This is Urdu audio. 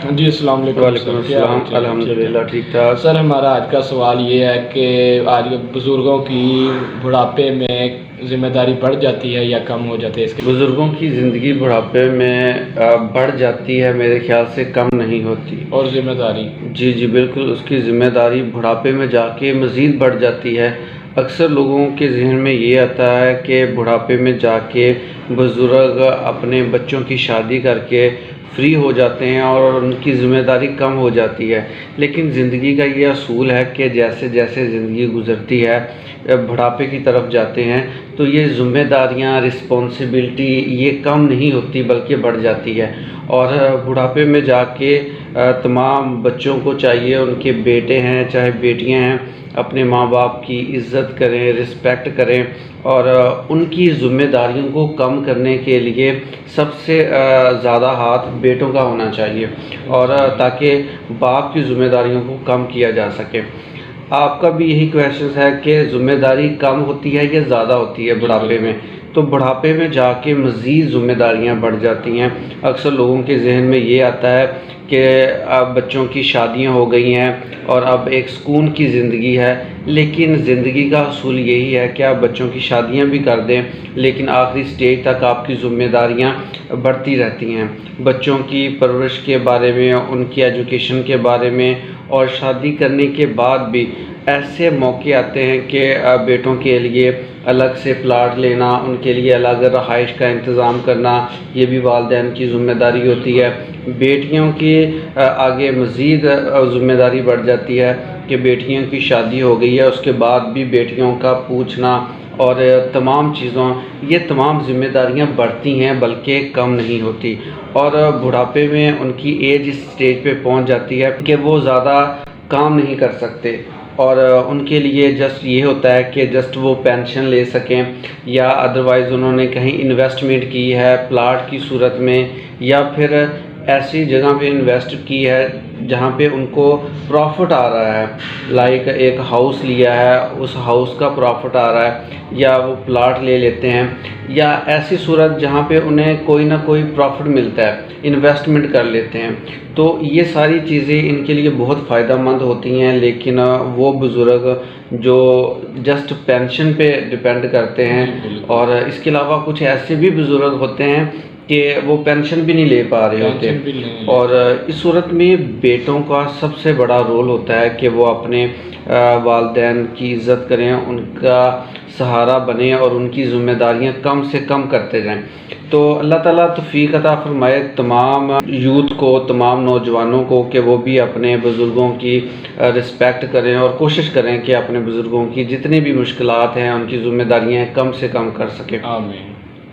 جی السلام علیکم۔ وعلیکم السلام، الحمدللہ ٹھیک ٹھاک۔ سر ہمارا آج کا سوال یہ ہے کہ آج بزرگوں کی بڑھاپے میں ذمہ داری بڑھ جاتی ہے یا کم ہو جاتی ہے؟ اس کے بزرگوں کی زندگی بڑھاپے میں بڑھ جاتی ہے، میرے خیال سے کم نہیں ہوتی۔ اور ذمہ داری جی بالکل، اس کی ذمہ داری بڑھاپے میں جا کے مزید بڑھ جاتی ہے۔ اکثر لوگوں کے ذہن میں یہ آتا ہے کہ بڑھاپے میں جا کے بزرگ اپنے بچوں کی شادی کر کے فری ہو جاتے ہیں اور ان کی ذمہ داری کم ہو جاتی ہے، لیکن زندگی کا یہ اصول ہے کہ جیسے جیسے زندگی گزرتی ہے، بڑھاپے کی طرف جاتے ہیں تو یہ ذمہ داریاں، رسپانسبلٹی یہ کم نہیں ہوتی بلکہ بڑھ جاتی ہے۔ اور بڑھاپے میں جا کے تمام بچوں کو چاہیے، ان کے بیٹے ہیں چاہے بیٹیاں ہیں، اپنے ماں باپ کی عزت کریں، رسپیکٹ کریں، اور ان کی ذمہ داریوں کو کم کرنے کے لیے سب سے زیادہ ہاتھ بیٹوں کا ہونا چاہیے، اور تاکہ باپ کی ذمہ داریوں کو کم کیا جا سکے۔ آپ کا بھی یہی کویشچن ہے کہ ذمہ داری کم ہوتی ہے یا زیادہ ہوتی ہے بڑھاپے میں؟ تو بڑھاپے میں جا کے مزید ذمہ داریاں بڑھ جاتی ہیں۔ اکثر لوگوں کے ذہن میں یہ آتا ہے کہ اب بچوں کی شادیاں ہو گئی ہیں اور اب ایک سکون کی زندگی ہے، لیکن زندگی کا اصول یہی ہے کہ آپ بچوں کی شادیاں بھی کر دیں لیکن آخری سٹیج تک آپ کی ذمہ داریاں بڑھتی رہتی ہیں، بچوں کی پرورش کے بارے میں، ان کی ایجوکیشن کے بارے میں، اور شادی کرنے کے بعد بھی ایسے موقع آتے ہیں کہ بیٹوں کے لیے الگ سے پلاٹ لینا، ان کے لیے الگ رہائش کا انتظام کرنا، یہ بھی والدین کی ذمہ داری ہوتی ہے۔ بیٹیوں کی آگے مزید ذمہ داری بڑھ جاتی ہے کہ بیٹیوں کی شادی ہو گئی ہے، اس کے بعد بھی بیٹیوں کا پوچھنا اور تمام چیزوں، یہ تمام ذمہ داریاں بڑھتی ہیں بلکہ کم نہیں ہوتی۔ اور بڑھاپے میں ان کی ایج اس سٹیج پہ پہنچ جاتی ہے کہ وہ زیادہ کام نہیں کر سکتے، اور ان کے لیے جسٹ یہ ہوتا ہے کہ جسٹ وہ پینشن لے سکیں، یا ادروائز انہوں نے کہیں انویسٹمنٹ کی ہے پلاٹ کی صورت میں، یا پھر ایسی جگہ پہ انویسٹ کی ہے جہاں پہ ان کو پروفٹ آ رہا ہے، لائک ایک ہاؤس لیا ہے، اس ہاؤس کا پروفٹ آ رہا ہے، یا وہ پلاٹ لے لیتے ہیں، یا ایسی صورت جہاں پہ انہیں کوئی نہ کوئی پروفٹ ملتا ہے، انویسٹمنٹ کر لیتے ہیں۔ تو یہ ساری چیزیں ان کے لیے بہت فائدہ مند ہوتی ہیں، لیکن وہ بزرگ جو جسٹ پینشن پہ ڈیپینڈ کرتے ہیں، اور اس کے علاوہ کچھ ایسے بھی بزرگ ہوتے ہیں کہ وہ پینشن بھی نہیں لے پا رہے ہوتے، اور اس صورت میں بیٹوں کا سب سے بڑا رول ہوتا ہے کہ وہ اپنے والدین کی عزت کریں، ان کا سہارا بنیں اور ان کی ذمہ داریاں کم سے کم کرتے جائیں۔ تو اللہ تعالیٰ توفیق عطا فرمائے تمام یوتھ کو، تمام نوجوانوں کو، کہ وہ بھی اپنے بزرگوں کی رسپیکٹ کریں اور کوشش کریں کہ اپنے بزرگوں کی جتنی بھی مشکلات ہیں ان کی ذمہ داریاں کم سے کم کر سکیں۔ آمین۔